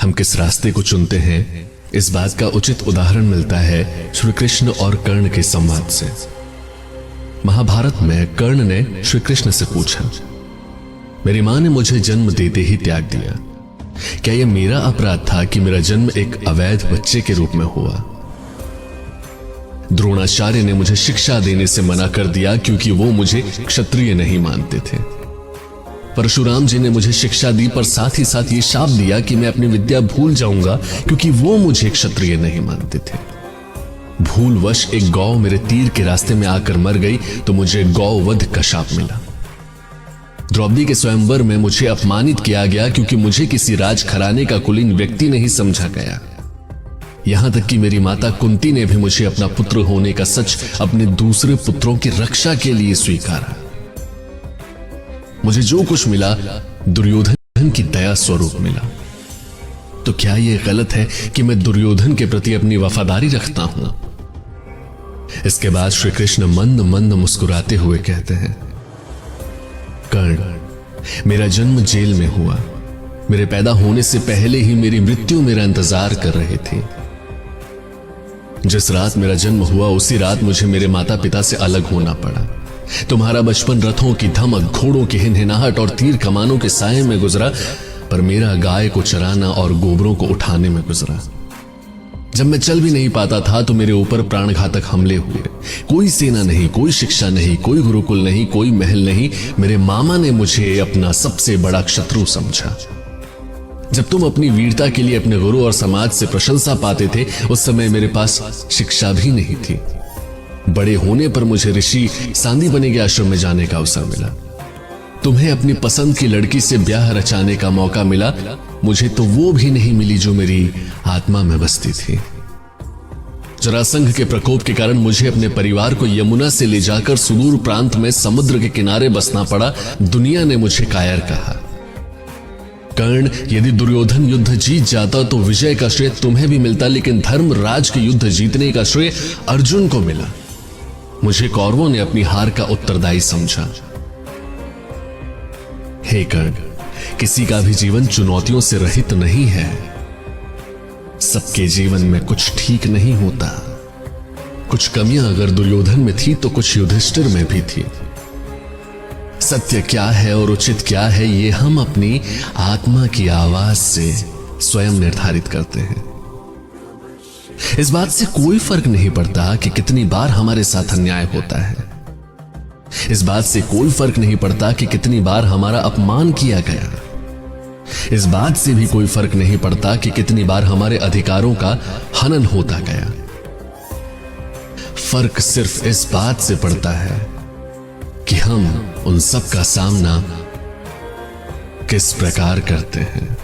हम किस रास्ते को चुनते हैं, इस बात का उचित उदाहरण मिलता है श्री कृष्ण और कर्ण के संवाद से। महाभारत में कर्ण ने श्री कृष्ण से पूछा, मेरी मां ने मुझे जन्म देते ही त्याग दिया, क्या यह मेरा अपराध था कि मेरा जन्म एक अवैध बच्चे के रूप में हुआ? द्रोणाचार्य ने मुझे शिक्षा देने से मना कर दिया क्योंकि वो मुझे क्षत्रिय नहीं मानते थे। परशुराम जी ने मुझे शिक्षा दी, पर साथ ही साथ ये शाप दिया कि मैं अपनी विद्या भूल जाऊंगा क्योंकि वो मुझे क्षत्रिय नहीं मानते थे। भूलवश एक गौ मेरे तीर के रास्ते में आकर मर गई तो मुझे गौवध का शाप मिला। द्रौपदी के स्वयंवर में मुझे अपमानित किया गया क्योंकि मुझे किसी राजघराने का कुलीन व्यक्ति नहीं समझा गया। यहां तक कि मेरी माता कुंती ने भी मुझे अपना पुत्र होने का सच अपने दूसरे पुत्रों की रक्षा के लिए स्वीकारा। मुझे जो कुछ मिला दुर्योधन की दया स्वरूप मिला। तो क्या यह गलत है कि मैं दुर्योधन के प्रति अपनी वफादारी रखता हूं? इसके बाद श्री कृष्ण मंद मंद मुस्कुराते हुए कहते हैं, कर्ण, मेरा जन्म जेल में हुआ। मेरे पैदा होने से पहले ही मेरी मृत्यु मेरा इंतजार कर रही थी। जिस रात मेरा जन्म हुआ उसी रात मुझे मेरे माता पिता से अलग होना पड़ा। तुम्हारा बचपन रथों की धमक, घोड़ों की हिनहिनाहट और तीर कमानों के साये में गुजरा, पर मेरा गाय को चराना और गोबरों को उठाने में गुजरा। जब मैं चल भी नहीं पाता था तो मेरे ऊपर प्राणघातक हमले हुए। कोई सेना नहीं, कोई शिक्षा नहीं, कोई गुरुकुल नहीं, कोई महल नहीं। मेरे मामा ने मुझे अपना सबसे बड़ा शत्रु समझा। जब तुम अपनी वीरता के लिए अपने गुरु और समाज से प्रशंसा पाते थे, उस समय मेरे पास शिक्षा भी नहीं थी। बड़े होने पर मुझे ऋषि सांदीपनि के आश्रम में जाने का अवसर मिला। तुम्हें अपनी पसंद की लड़की से ब्याह रचाने का मौका मिला, मुझे तो वो भी नहीं मिली जो मेरी आत्मा में बसती थी। जरासंध के प्रकोप के कारण मुझे अपने परिवार को यमुना से ले जाकर सुदूर प्रांत में समुद्र के किनारे बसना पड़ा। दुनिया ने मुझे कायर कहा। कर्ण, यदि दुर्योधन युद्ध जीत जाता तो विजय का श्रेय तुम्हें भी मिलता, लेकिन धर्मराज के युद्ध जीतने का श्रेय अर्जुन को मिला। मुझे कौरवों ने अपनी हार का उत्तरदायी समझा। हे कर्ण, किसी का भी जीवन चुनौतियों से रहित नहीं है। सबके जीवन में कुछ ठीक नहीं होता। कुछ कमियां अगर दुर्योधन में थी तो कुछ युधिष्ठिर में भी थी। सत्य क्या है और उचित क्या है, ये हम अपनी आत्मा की आवाज से स्वयं निर्धारित करते हैं। इस बात से कोई फर्क नहीं पड़ता कि कितनी बार हमारे साथ अन्याय होता है। इस बात से कोई फर्क नहीं पड़ता कि कितनी बार हमारा अपमान किया गया। इस बात से भी कोई फर्क नहीं पड़ता कि कितनी बार हमारे अधिकारों का हनन होता गया। फर्क सिर्फ इस बात से पड़ता है कि हम उन सब का सामना किस प्रकार करते हैं।